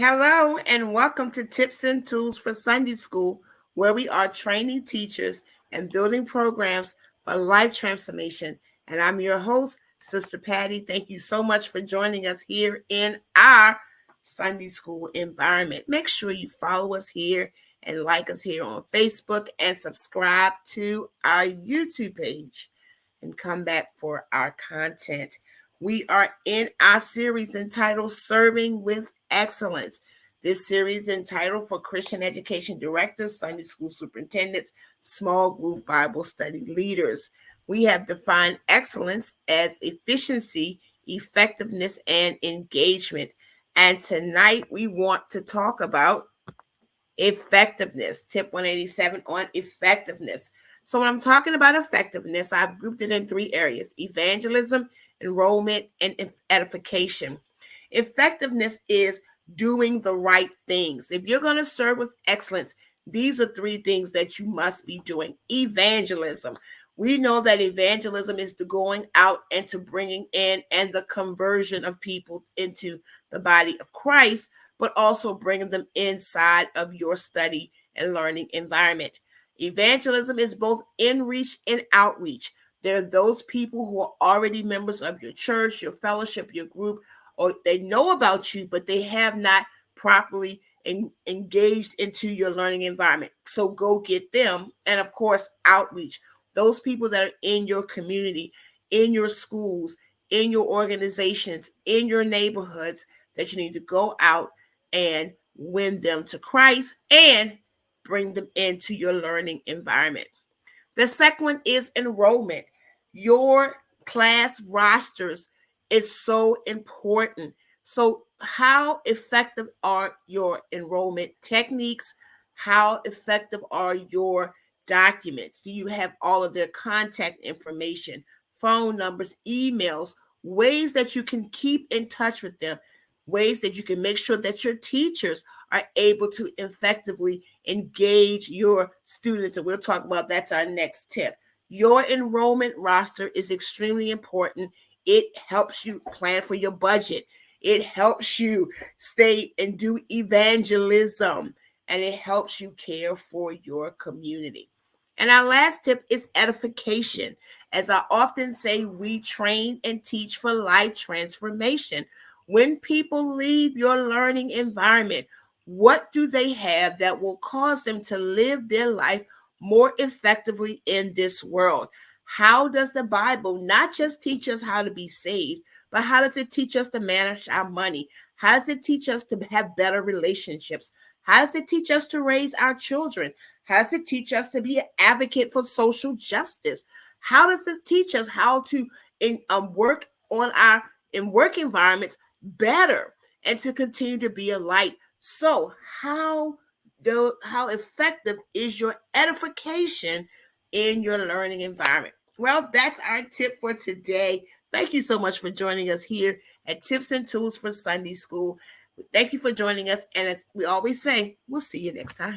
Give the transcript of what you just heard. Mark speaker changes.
Speaker 1: Hello, and welcome to Tips and Tools for Sunday School, where we are training teachers and building programs for life transformation. And I'm your host, Sister Patty. Thank you so much for joining us here in our Sunday School environment. Make sure you follow us here and like us here on Facebook and subscribe to our YouTube page and come back for our content. We are in our series entitled Serving with Excellence. This series is entitled for Christian education directors, Sunday school superintendents, small group Bible study leaders. We have defined excellence as efficiency, effectiveness, and engagement. And tonight we want to talk about effectiveness. Tip 187 on effectiveness. So, when I'm talking about effectiveness, I've grouped it in three areas: evangelism, enrollment, and edification. Effectiveness is doing the right things. If you're going to serve with excellence, these are three things that you must be doing. Evangelism. We know that evangelism is the going out and to bringing in and the conversion of people into the body of Christ, but also bringing them inside of your study and learning environment. Evangelism is both in reach and outreach. There are those people who are already members of your church, your fellowship, your group, or they know about you, but they have not properly engaged into your learning environment. So go get them. And of course, outreach. Those people that are in your community, in your schools, in your organizations, in your neighborhoods, that you need to go out and win them to Christ and bring them into your learning environment. The second one is enrollment. Your class rosters is so important. So, how effective are your enrollment techniques? How effective are your documents? Do you have all of their contact information, phone numbers, emails, ways that you can keep in touch with them, ways that you can make sure that your teachers are able to effectively engage your students? And we'll talk about that's our next tip. Your enrollment roster is extremely important. It helps you plan for your budget. It helps you stay and do evangelism, and it helps you care for your community. And our last tip is edification. As I often say, we train and teach for life transformation. When people leave your learning environment, what do they have that will cause them to live their life more effectively in this world? How does the Bible not just teach us how to be saved, but how does it teach us to manage our money? How does it teach us to have better relationships? How does it teach us to raise our children? How does it teach us to be an advocate for social justice? How does it teach us how to work on our in work environments better and to continue to be a light? So how effective is your edification in your learning environment? Well, that's our tip for today. Thank you so much for joining us here at Tips and Tools for Sunday School. Thank you for joining us. And as we always say, we'll see you next time.